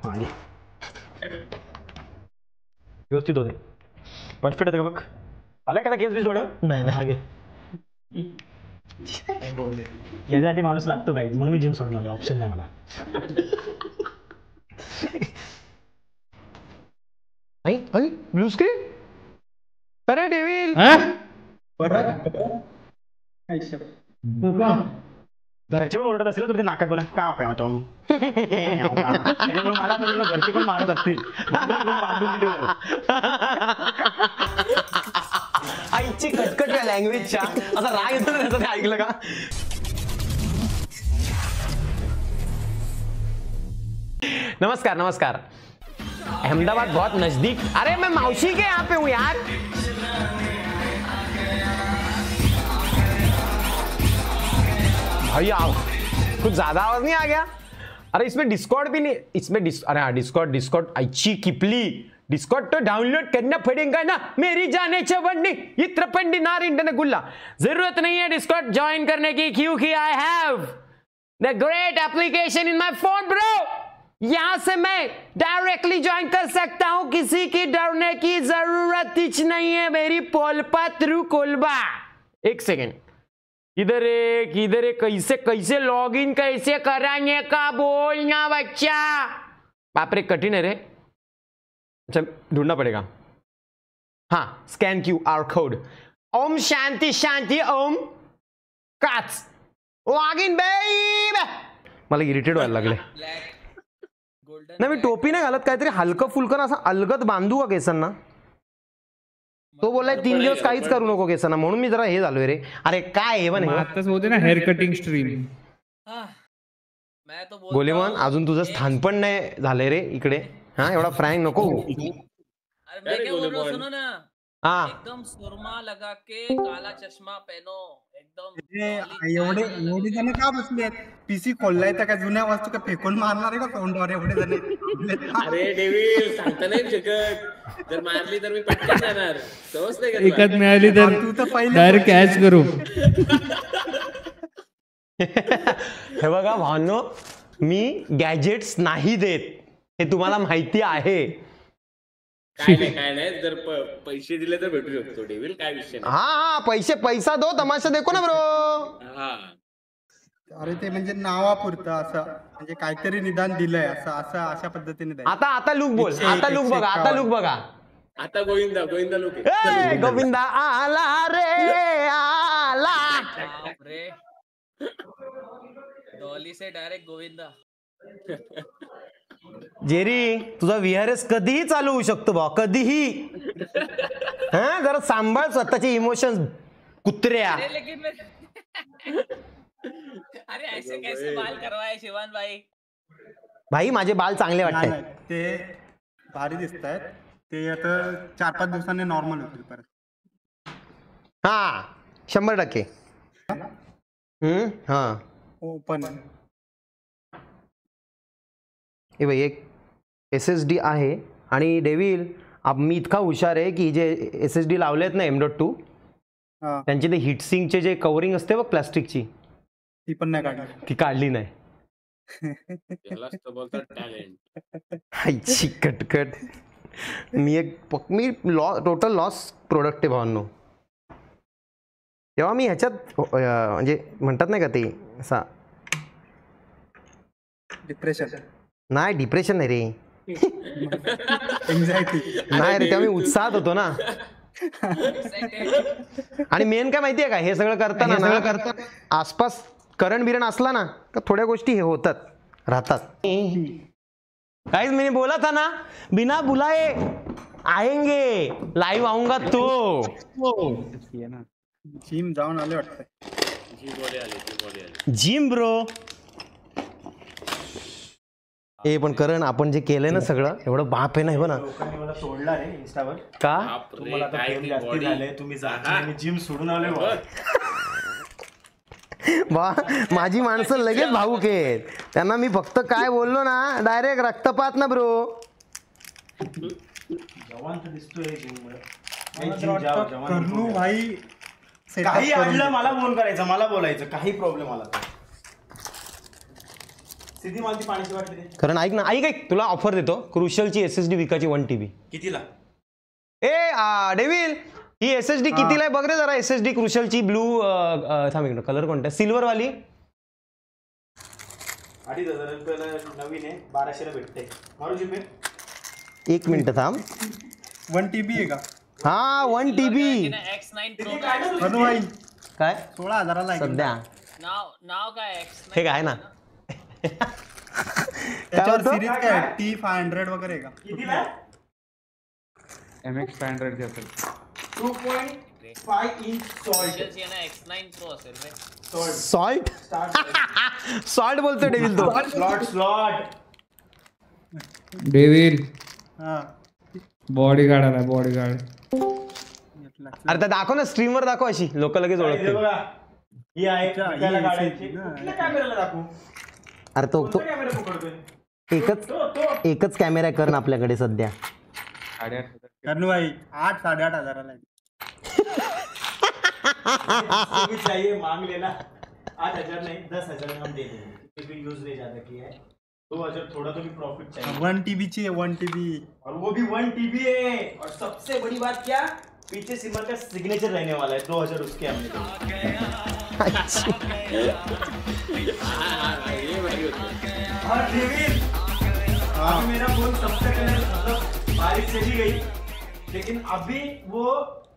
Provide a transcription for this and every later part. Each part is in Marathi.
मागे व्यवस्थित होते. परफेक्ट होते का बघ. आलाय का केस बी थोडं. नाही मागे याच्यासाठी माणूस लागतो काय म्हणून मी जिम सोडणार ऑप्शन नाही मला. Blue screen. अरे डेव्हिल ओरडत असेल तर ते नाकात बोला का पाहतो. मला घरची पण मारत असतील. आईची कटकट या लँग्वेजच्या असा राग येतो ना ते ऐकलं का. नमस्कार नमस्कार. अहमदाबाद बहुत नजदीक. अरे मैं मौसी के यहाँ पे हूँ यार. भाई कुछ ज्यादा आवाज नहीं आ गया. अरे इसमें डिस्कॉर्ड भी नहीं. इसमें अरे हाँ डिस्कॉर्ड आईची किपली. डिस्कॉर्ड तो डाउनलोड करना पड़ेगा ना मेरी जाने चवन्नी इत्रपंडी नारिंडन गुल्ला. जरूरत नहीं है डिस्कॉर्ड ज्वाइन करने की क्योंकि I have the great application in my phone bro. यहां से मैं डायरेक्टली ज्वाइन कर सकता हूं. किसी की डरने की जरूरत ही नहीं है. मेरी पोलपा थ्रू कोलबा. एक सेकेंड इधर एक कैसे लॉग इन कैसे कराने का बोलना बच्चा. बापरे कठिन है रे. अच्छा ढूंढना पड़ेगा. हाँ scan QR code. Om Shanti Shanti Om काच लॉग इन बेबी. मला इरिटेट व्हायला लागले. नाही मी टोपी नाही घालत. काहीतरी हलकं फुलकं असं अलगद बांधू का केसांना. तो बोलाय 3 दिवस काहीच करू नको केसांना म्हणून मी जरा हे झालोय रे. अरे काय हे पण आताच होते ना हेअर कटिंग स्ट्रीम. गोलेमान अजून तुझं स्थान पण नाही झालंय रे इकडे. हा एवढा फ्रँक नको. अरे मैं क्या बोल रहा हूँ सुनो ना. हाँ एकदम सुरमा लगा के काला चष्मा पहनो एकदम. एवढे जण का बसले आहेत. पीसी खोललाय तर काय जुन्या वस्तू का फेकून मारणार आहे का तोंडावर एवढे जण. अरे डेव्हिल सांगता नाही शकत. जर मारली तर मी पटकन जाणार. समजतंय का एकात मिळाली तर तू तर पहिले डायरेक्ट कॅच करू. हे बघा भावनो मी गॅजेट्स नाही देत हे तुम्हाला माहिती आहे. काय नाही जर पैसे दिले तर भेटू शकतो डेव्हिल. काय विषय नाही. हा पैसा दो तमाशा देखो ना ब्रो. हा अरे ते म्हणजे नावापुरतं असं म्हणजे काहीतरी निदान दिलंय असं अशा पद्धतीने द्यायचं. आता लुक बोल. आता लुक बघा. आता गोविंदा लुक ए गोविंदा आला रे आला. रे डॉली से डायरेक्ट गोविंदा. जेरी तुझा VRS कधीही चालू होऊ शकतो बा. कधीही. हा जरा सांभाळ स्वतःचे इमोशन्स कुत्र्या. लेकिन अरे ऐसे कैसे बाल करवाए शिवान भाई माझे बाल चांगले वाटतात. ते भारी दिसत आहेत. ते आता 4-5 दिवसांनी नॉर्मल होतील परत. हा 100%. हा ओपन हे भाई एक SSD आहे. आणि डेव्हिल मी इतका हुशार आहे की जे SSD लावलेत ना M.2 त्यांचे ते हिटसिंगचे जे कव्हरिंग असते बघ प्लास्टिकची ती पण नाही काढली. ती काढली नाही. आईची कटकट. मी टोटल लॉस प्रोडक्ट आहे भावांनो. तेव्हा मी ह्याच्यात म्हणजे म्हणतात नाही का ते असा डिप्रेशन नाही रे. एन्झायटी नाही रे तेव्हा मी उत्साहात होतो ना. आणि मेन काय माहितीये का हे सगळं करताना आसपास करण बिरण असला ना का थोड्या गोष्टी हे होतात राहतात. काहीच मैंने बोला था ना बिना बुलाए आएंगे लाइव आऊंगा तो. जिम जाऊन आले वाटतं. Gym bro. ए पण करण आपण जे केलंय ना सगळं एवढं बाप आहे ना. हे ना मला सोडला रे इंस्टावर का तुम्हाला आता प्रेम जास्ती झाले तुम्ही मी जिम सोडून आले बा. माझी माणसं लगेच भावूक आहेत. त्यांना मी फक्त काय बोललो ना डायरेक्ट रक्तपात ना ब्रो. जवान तर दिसतोय कर्नू भाई काही आणलं मला फोन करायचा मला बोलायचं काही प्रॉब्लेम आला सिद्धी मला ती पाण्याची वाटली दे. कारण ऐक ना, ऐक तुला ऑफर देतो, क्रुशलची SSD विकायची 1 TB. कितीला? डेव्हिल ही SSD कितीला आहे बघ रे जरा. SSD क्रुशलची ब्लू थांब इकडं, कलर कोणता? सिल्वर वाली. 2,500 रुपयाला नवीन आहे, 1200 ला भेटते. मारू जीपे. 1 मिनिट थांब. 1 TB आहे का? हा 1 TB. X9 Pro अनु भाई काय 16,000 ला आहे. सध्या नाव काय X9 हे काय ना त्याच्यावर सिरीज काय T500 वगैरे आहे का? कितीला? MX 500 असेल. 2.5 इंच सॉल्ट. Xची आहे ना X9 Pro असेल रे. सॉल्ट. सॉल्ट बोलतो डेव्हिल तो. स्लॉट. डेव्हिल हा बॉडीगार्ड आला, बॉडीगार्ड. अरे त्या दाखव ना, स्ट्रीमवर दाखव, अशी लोक लगेच हे ओळखतील. बघा, ही आहे अच्छा, ही विकायला आहे गाड्यांची. ना. कुठल्या कॅमेराला दाखवू? अरे तो कोणता कॅमेरा पकडतोय? एकच कॅमेरा कर ना आपल्याकडे सध्या. 8,500. अनु भाई 8,000-8,500 ला आहे. भी चाहिए मांग लेना. 8,000 नहीं 10,000 हम दे देंगे. भी यूज नहीं ज्यादा किया है. 2,000 थोड़ा तो भी प्रॉफिट चाहिए. 1 TB ची आहे 1 TB. और वो भी 1 TB है. और सबसे बड़ी बात क्या, पीछे सिमर का सिग्नेचर रहने वाला है. 2,000 उसके हमने और डेविड, अभी मेरा फोन सबसे पहले मतलब बारिश चली गई, लेकिन अभी वो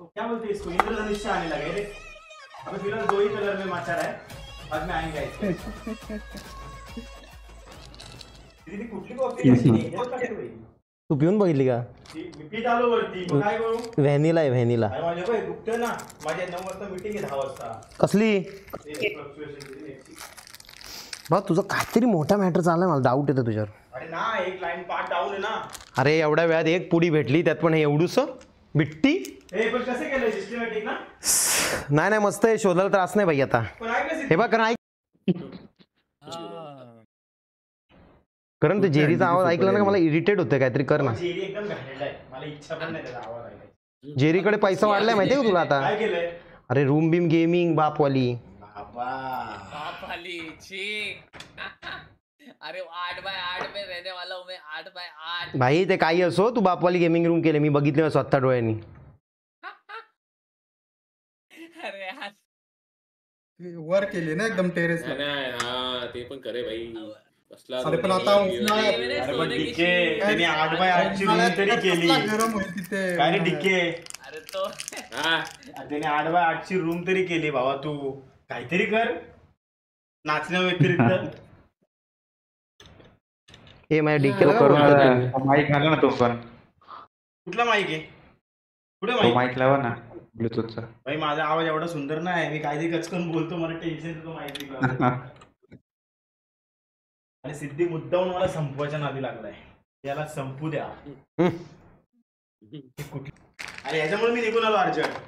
क्या बोलते हैं इसको, इंद्रधनुष आने लगे रे. अभी फिलहाल 2 ही कलर में माचा रहा है. बाद में आएंगे इसके. दीदी कुठली कॉफी घ्यायची? तू पिऊन बघितली का? पीठ आलो वरती, मग काय करू? व्हॅनिला आहे, व्हॅनिला. अरे माझ्या बाई दुखतोय ना. माझ्या 9 वाजता मीटिंग आहे, 10 वाजता. कसली? बघ तुझं काहीतरी मोठा मॅटर चाललाय, मला डाऊट येतो तुझ्यावर. अरे ना, एक लाईन पार्ट डाऊन आहे ना. अरे एवढ्या वेळात एक पुडी भेटली, त्यात पण हे एवढूस बिट्टी. हे पण कसे केलंय सिस्टमॅटिक ना? नाही मस्त आहे, शोधायला त्रास नाही भाई आता. पण ऐकलं हे बघ कारण ऐक, कारण ते जेरीचा आवाज ऐकला ना का मला इरिटेट होतं. काहीतरी कर ना. जेरी एकदम घाणेरडा आहे. मला इच्छा पण नाही त्याचा आवाज ऐकायची. जेरीकडे पैसा वाढलाय माहितीये का तुला आता? काय केलंय? अरे रूम बीम गेमिंग बापवाली. बाबा बाप वाली छी. अरे 8x8 में रहने वाला हूँ मैं. 8x8. भाई ते काही असो, तू बापवाली गेमिंग रूम केले, मी बघितले स्वतः डोळ्यांनी. अरे यार वर केली ना एकदम टेरेस. नाही, हा ते पण करे भाई. कसला अरे पण आता उन्हाळ्यात अरे पण डिके त्याने 8x8 ची रूम तरी केली. कसला गरम होईल तिथे. काय रे डिके, अरे तो हा त्याने 8x8 ची रूम तरी केली. भावा तू काहीतरी कर नाचण्या व्यतिरिक्त. हे माझ्या डीकेला करून माईक घाला ना तो पण. कुठला माईक आहे? कुठे तो माईक? माईक लावा ना ब्लूटूथचा. भाई माझा आवाज एवढा सुंदर नाही. मी काहीतरी कचकन बोलतो, मला टेन्शन येतो माहिती. आणि सिद्धी मुद्दाहून मला संपवायच्या नादी लागलाय. याला संपू द्या. अरे याच्यामुळे मी निघून आलो अर्जंट.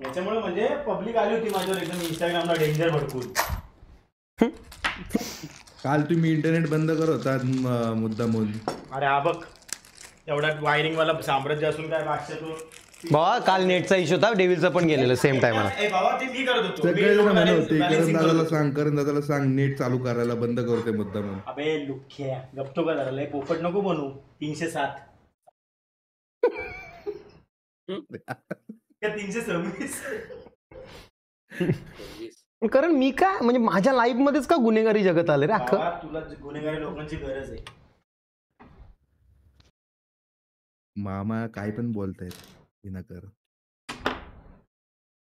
याच्यामुळे म्हणजे पब्लिक आली होती माझ्यावर एकदम इंस्टाग्रामला डेंजर भडकून. काल तुम्ही इंटरनेट बंद करत होता मुद्दामून. अरे हा बघ, एवढा वायरिंग वाला साम्राज्य असून काय भाषेतून. बाबा काल नेटचा इश्यू होता, डेव्हिलचा पण गेलेला सेम टायमाला. बाबा ते मी करत होतो. सगळेजण म्हणत होते करण दादाला सांग नेट चालू करायला बंद करते मुद्दामून. अबे लुख्या गप्तो का झाला, पोपट नको बनू. 307 326. कारण मी का म्हणजे माझ्या लाईफ मध्येच का गुन्हेगारी जगत आले रे अख्खं. बाबा, तुला गुन्हेगारी लोकांची गरज आहे. मामा काय पण बोलतायत विनाकर.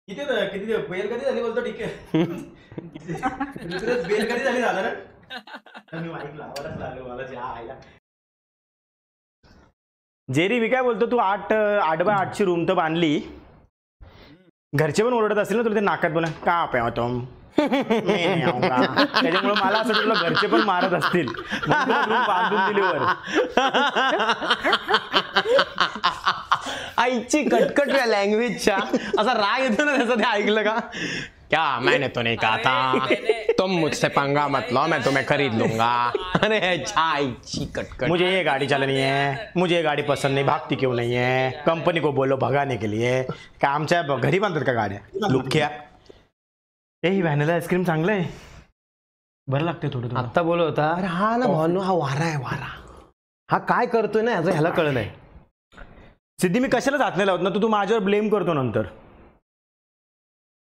किती बेल कधी झाली बोलतो? ठीक आहे. बेल कधी झाली साधारण? मी माईक लावायलाच लागलो मला जे आयला. जेरी मी काय बोलतो, तू 8x8 ची रूम तर बांधली. घरचे पण ओरडत असतील ना तुला, ते नाकात बोला का पे होतो. त्याच्यामुळे मला असं तुला घरचे पण मारत असतील, रूम बांधून दिली वर. आईची कटकट या लँग्वेजच्या असा राग येतो ना त्याचा, ते ऐकलं का? क्या मैंने तो नहीं कहा था तुम मुझसे पंगा मत लो, मैं तुम्हें खरीद लूंगा. अरे आईची कटकट. मुझे ये गाड़ी चलानी है, मुझे ये गाड़ी पसंद नहीं, भागती क्यों नहीं है, कंपनी को बोलो भगाने के लिए. काय आमच्या घरी बांधतात का गाड्या लुख्या? ही व्हॅनिला आईस्क्रीम चांगलं आहे. बरं लागते थोडं आत्ता बोलत होता अरे हा ना भावनो हा वारा आहे वारा. हा काय करतोय ना याचं ह्याला कळलं नाही. सिद्धी मी कशाला हात नाही लावत ना, तू माझ्यावर ब्लेम करतो नंतर.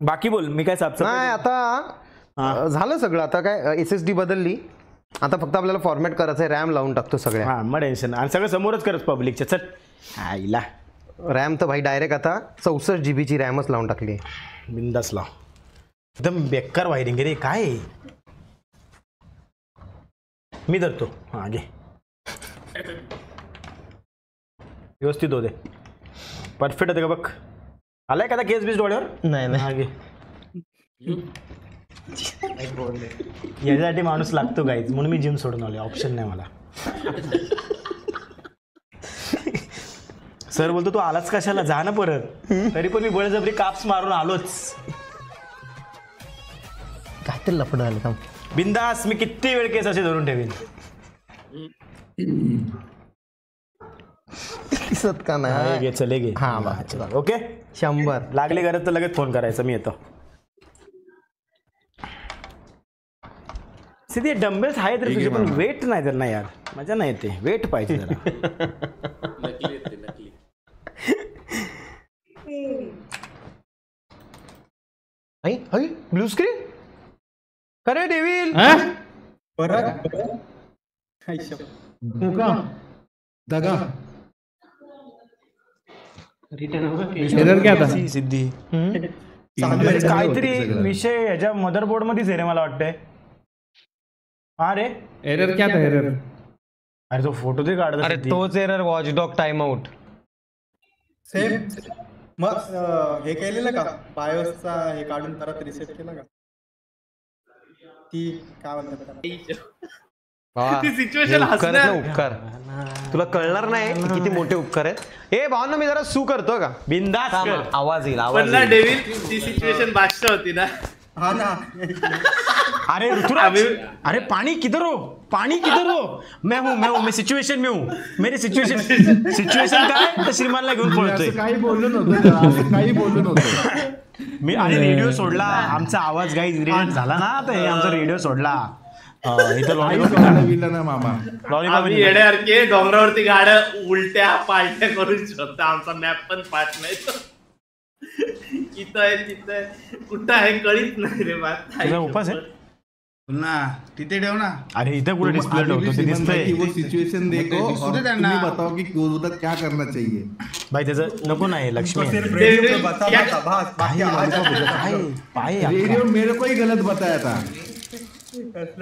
बाकी बोल, मी काय नाही आता झालं सगळं. आता काय SSD बदलली, आता फक्त आपल्याला फॉर्मॅट करायचं आहे. रॅम लावून टाकतो सगळ्या. हां मग टेन्शन. आणि सगळं समोरच करत पब्लिकच्या. चल आईला रॅम तर भाई डायरेक्ट आता 64 GB ची रॅमच लावून टाकली. बिंदास लाव. एकदम बेकार वायरिंग रे काय. मी धरतो. हां घे, व्यवस्थित होते. परफेक्ट होते का बघ. आलाय का आता केस बीस डोळ्यावर. नाही हा घे. याच्यासाठी माणूस लागतो गाईज, म्हणून मी जिम सोडून आलो. ऑप्शन नाही मला. सर बोलतो तू आलाच कशाला, जा ना परत. तरी पण मी बळजबरी काप्स मारून आलोच. काय ते लफडं आलं का. बिंदास, मी किती वेळ केस असे धरून ठेवीन. दिसत का नाही. घे चले घे. हा बा ओके 100 लागली गरज तर लगेच फोन करायचा, मी येतो. सिधी डंबेल्स आहेत रे तुझे, पण वेट नाही तर नाही यार, मजा नाही येते. वेट पाहिजे जरा. नकली आहेत ते, नकली. ब्लू स्क्रीन करे डेविल. दगा एरर क्या था? सिद्धी काहीतरी विषय ह्याच्या मदरबोर्ड मध्येच आहे रे मला वाटतंय. हा रे एरर क्या था? एरर अरे तो फोटो दे काढत. अरे तोच error watchdog time out. Same. मग हे केलेलं का बायोसचा हे काढून परत रिसेट केला का. ती काय म्हणतात त्याला? सिच्युएशन उपकार तुला कळणार नाही की किती मोठे उपकार आहेत. ए भावना मी जरा सू करतो का. बिंदास कर. आवाज येईल पण आवाज ना येईल. डेव्हिल, ती सिच्युएशन बादशाह होती ना. हा ना. अरे ऋतुराज, अरे पानी किधर हो, पानी किधर हो. मैं सिच्युएशन में हूँ. मेरी सिच्युएशन काय तर श्रीमानला घेऊन पळतोय. काही बोललो नव्हतं, असं काही बोललो नव्हतं. मी अरे रेडिओ सोडला. आमचा आवाज गाईज रिजेक्ट झाला ना, तर हे आमचा रेडिओ सोडला. इथं लॉलीपॉप ना मामा. आम्ही येड्यासारखे डोंगरावरती गाड्या उलट्या पालट्या करून शकतो. आमचा मॅप पण पाठ नाही. इथं आहे तिथं आहे, कुठं आहे कळीत नाही रे. तुझा उपास आहे ना, तिथे ठेव ना. अरे इथं कुठे डिस्प्ले ठेवतो ते दिसतंय. वो सिचुएशन देखो और तुम्हें बताओ कि उधर क्या करना चाहिए. भाई त्याचं नको नाही. लक्ष्मी रेडियो मेरे को ही गलत बताया था.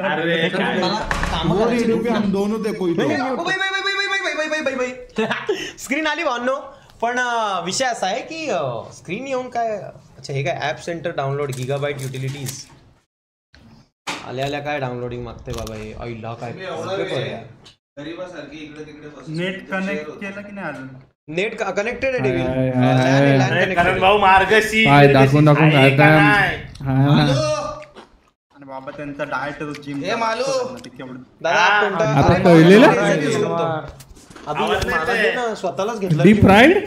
अरे काय वो रेडियो पे हम दोनों थे कोई तो. स्क्रीन आली भावनो. पण विषय असा आहे की स्क्रीन येऊन काय. अच्छा हे काय ऍप सेंटर डाउनलोड गिगाबाईट युटिलिटीज आल्या काय डाउनलोडिंग मागते बाबा. हे आईला काय नेट कनेक्ट केलं की नाही अजून. नेट कनेक्टेड आहे डेव्हिल. कारण भाऊ मार्गशी पाय दाखवून दाखवून आहे का नाही? आणि बाबा त्यांचा डाएट जिम आता कळलेलं स्वतःलाच घेतलं. Deep fried.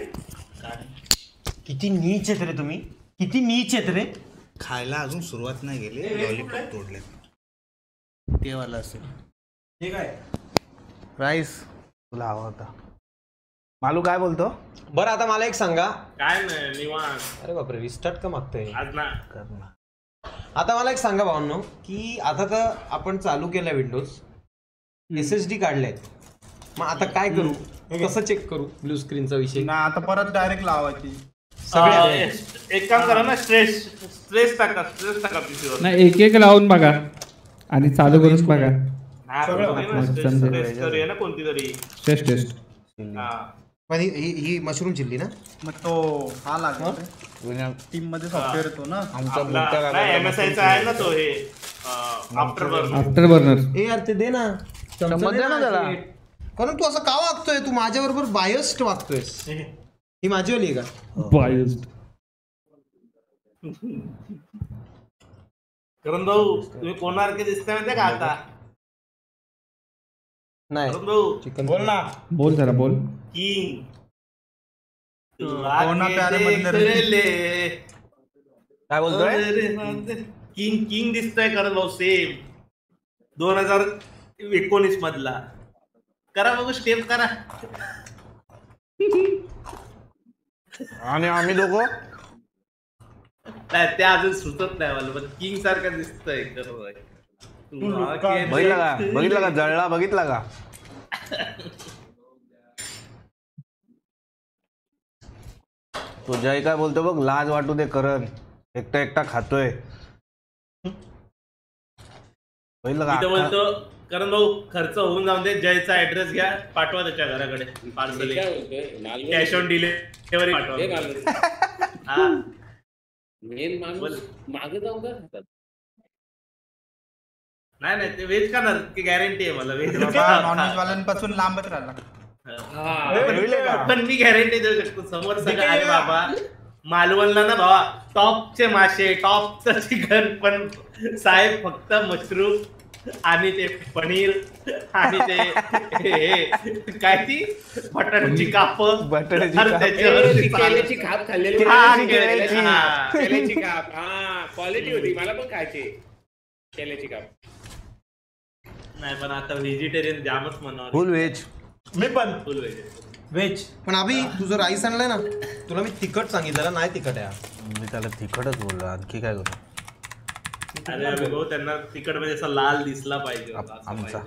किती नीच आहेत रे तुम्ही, किती नीच आहेत रे. खायला अजून सुरुवात नाही गेली, लॉलीपॉप तोडले ते वाला असेल. ठीक आहे राईस तुला हवा होता. मालू काय बोलतो. बरं आता मला एक सांगा. काय नाही निवांत. अरे बापरे रिस्टार्ट का मागतोय. आज ना आता मला एक सांगा भावनो की आता तर आपण चालू केलं विंडोज, SSD काढलाय, मग आता काय करू, कसं चेक करू ब्लू स्क्रीनचा विषय. ना आता परत डायरेक्ट लावायची. एक काम करा ना, स्ट्रेस टाका पीसीवर. नाही एक एक लावून बघा आणि चालू करून बघा. स्ट्रेस करूया ना कोणती तरी. टेस्ट ही मशरूम चिल्ली ना. मग तो हा लागला टीम मध्ये सॉफ्टवेअर येतो ना. MSI चा आहे ना तो. हे आफ्टर बर्नर. ए यार ते दे ना त्याला. कारण तू असं का वागतोय, तू माझ्या बरोबर बायस्ड वागतोयस. ही माझी वाली आहे का बायस्ड. करण भाऊ तुम्ही कोणासारखे दिसताय माहितीये का आता. नाही करण भाऊ चिकन बोल ना. बोल जरा बोल. किंग काय बोलतोय. किंग दिसतोय करण भाऊ. सेम 2019 मधला. करा बघू स्टेप करा. आणि आम्ही दोघं नाही ते अजून सुचत नाही मला पण किंग सारखं दिसतंय. बघितला का जळला बघितला का. तो जय काय बोलतो बघ लाज वाटू दे करण एकटा एकटा खातोय. बघितलं का बोलतो करण भाऊ खर्च होऊन जाऊन दे जयचा ऍड्रेस घ्या पाठवा त्याच्या घराकडे पार्सल कॅश ऑन डिलिव्हरी पाठवा. हा मेन माणूस मागे जाऊन का नाही ते व्हेज खाणार की गॅरंटी आहे मला व्हेज नॉनव्हेज वाल्यांपासून लांबच राहिला. पण मी गॅरंटी देऊ शकतो समोर सगळं. अरे बाबा मालवणला ना बाबा टॉपचे मासे टॉपचं चिकन पण साहेब फक्त मशरूम आणि ते पनीर आणि ते काय ती बटाट्याची काप केल्याची खाप खाल्लेली केल्याची खाप. हा क्वालिटी होती मला पण खायची केल्याची खाप. नाही पण आता व्हेजिटेरियन जामच म्हणावं. फुल व्हेज. मी पण फुल व्हेज व्हेज. पण अभि तुझं राईस आणलंय ना तुला मी तिखट सांगितलं नाही तिखट आहे. मी त्याला तिखटच बोललो आणखी काय करू. अरे भाऊ त्यांना तिखट म्हणजे असा लाल दिसला पाहिजे आमचा